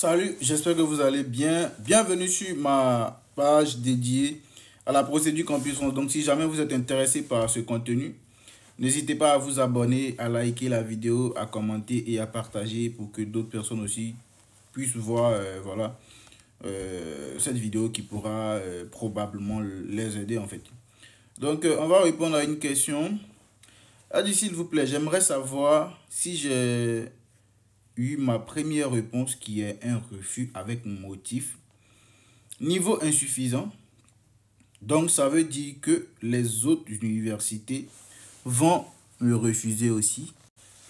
Salut, j'espère que vous allez bien. Bienvenue sur ma page dédiée à la procédure Campus France. Donc, si jamais vous êtes intéressé par ce contenu, n'hésitez pas à vous abonner, à liker la vidéo, à commenter et à partager pour que d'autres personnes aussi puissent voir cette vidéo qui pourra probablement les aider en fait. Donc, on va répondre à une question. Elle dit, s'il vous plaît, j'aimerais savoir si j'ai eu ma première réponse qui est un refus avec mon motif. Niveau insuffisant. Donc, ça veut dire que les autres universités vont me refuser aussi.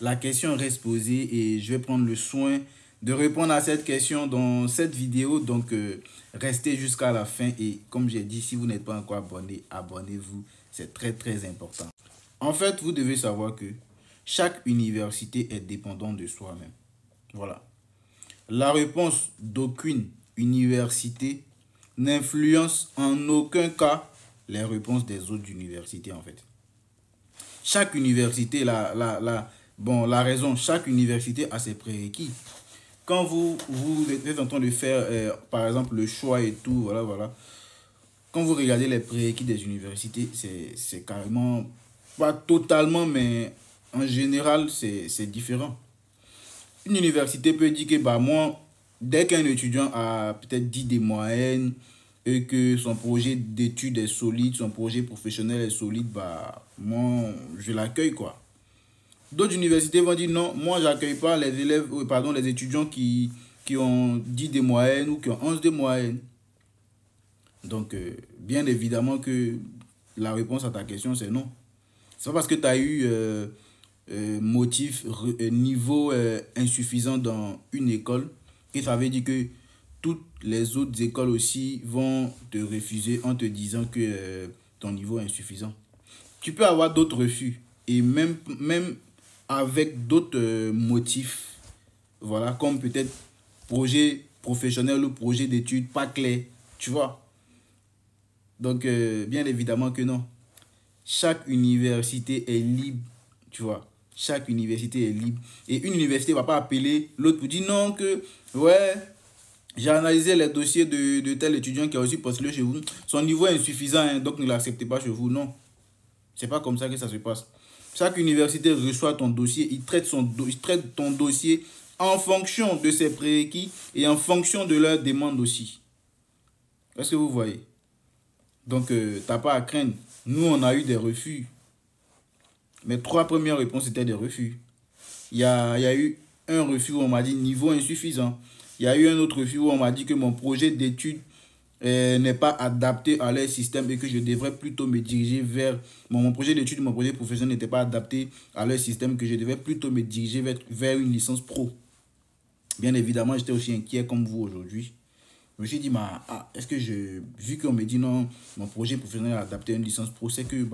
La question reste posée et je vais prendre le soin de répondre à cette question dans cette vidéo. Donc, restez jusqu'à la fin. Et comme j'ai dit, si vous n'êtes pas encore abonné, abonnez-vous. C'est très, très important. En fait, vous devez savoir que chaque université est dépendante de soi-même. Voilà. La réponse d'aucune université n'influence en aucun cas les réponses des autres universités en fait. Chaque université, la raison, chaque université a ses prérequis. Quand vous êtes en train de faire, par exemple, le choix et tout, voilà. Quand vous regardez les prérequis des universités, c'est carrément, pas totalement, mais en général, c'est différent. Une université peut dire que bah, moi, dès qu'un étudiant a peut-être 10 des moyennes et que son projet d'études est solide, son projet professionnel est solide, bah, moi, je l'accueille quoi. D'autres universités vont dire non, moi, j'accueille pas les élèves, les étudiants qui ont 10 des moyennes ou qui ont 11 des moyennes. Donc, bien évidemment que la réponse à ta question, c'est non. C'est pas parce que tu as eu niveau insuffisant dans une école, que ça veut dire que toutes les autres écoles aussi vont te refuser en te disant que ton niveau est insuffisant. Tu peux avoir d'autres refus et même avec d'autres motifs, voilà, comme peut-être projet professionnel ou projet d'études pas clair, tu vois. Donc, bien évidemment que non. Chaque université est libre, tu vois. Chaque université est libre. Et une université ne va pas appeler l'autre pour dire non que, ouais, j'ai analysé les dossiers de tel étudiant qui a aussi postulé chez vous. Son niveau est insuffisant, hein, donc ne l'acceptez pas chez vous. Non. C'est pas comme ça que ça se passe. Chaque université reçoit ton dossier, il traite ton dossier en fonction de ses prérequis et en fonction de leurs demandes aussi. Est-ce que vous voyez? Donc, tu n'as pas à craindre. Nous, on a eu des refus. Mes 3 premières réponses étaient des refus. Il y a eu un refus où on m'a dit niveau insuffisant. Il y a eu un autre refus où on m'a dit que mon projet d'étude n'est pas adapté à leur système et que je devrais plutôt me diriger vers... mon projet d'étude, mon projet professionnel n'était pas adapté à leur système, que je devais plutôt me diriger vers une licence pro. Bien évidemment, j'étais aussi inquiet comme vous aujourd'hui. Je me suis dit, est-ce que vu qu'on me dit non, mon projet professionnel est adapté à une licence pro, c'est que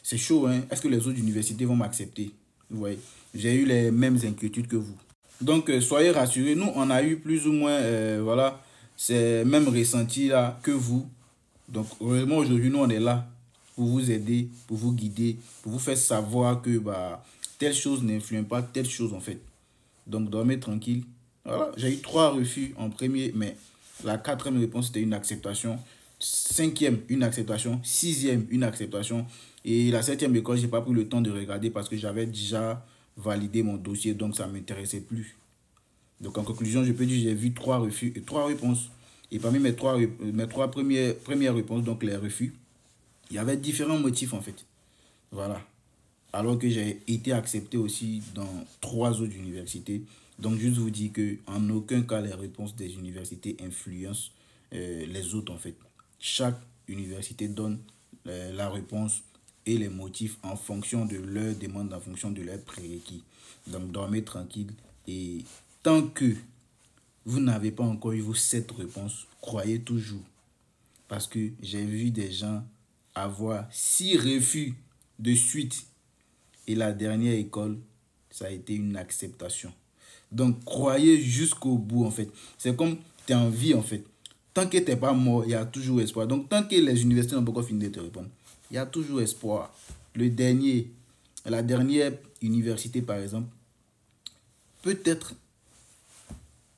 c'est chaud, hein? Est-ce que les autres universités vont m'accepter? Vous voyez, j'ai eu les mêmes inquiétudes que vous. Donc, soyez rassurés, nous, on a eu plus ou moins, ces mêmes ressentis là que vous. Donc, heureusement, aujourd'hui, nous, on est là pour vous aider, pour vous guider, pour vous faire savoir que telle chose n'influence pas telle chose en fait. Donc, dormez tranquille. Voilà, j'ai eu 3 refus en premier, mais la 4e réponse, c'était une acceptation. 5e, une acceptation. 6e, une acceptation. Et la 7e école, je n'ai pas pris le temps de regarder parce que j'avais déjà validé mon dossier, donc ça ne m'intéressait plus. Donc, en conclusion, je peux dire que j'ai vu 3 refus et 3 réponses. Et parmi mes 3 premières réponses, donc les refus, il y avait différents motifs en fait. Voilà. Alors que j'ai été accepté aussi dans 3 autres universités. Donc, juste vous dire qu'en aucun cas, les réponses des universités influencent les autres, en fait. Chaque université donne la réponse et les motifs en fonction de leurs demandes, en fonction de leurs prérequis. Donc, dormez tranquille. Et tant que vous n'avez pas encore eu vos 7 réponses, croyez toujours. Parce que j'ai vu des gens avoir 6 refus de suite. Et la dernière école, ça a été une acceptation. Donc, croyez jusqu'au bout, en fait. C'est comme tu es en vie, en fait. Tant que tu n'es pas mort, il y a toujours espoir. Donc, tant que les universités n'ont pas encore fini de te répondre, il y a toujours espoir. La dernière université, par exemple, peut-être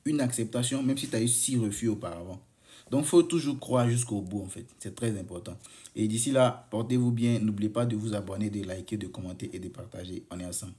une acceptation, même si tu as eu 6 refus auparavant. Donc, il faut toujours croire jusqu'au bout, en fait. C'est très important. Et d'ici là, portez-vous bien. N'oubliez pas de vous abonner, de liker, de commenter et de partager. On est ensemble.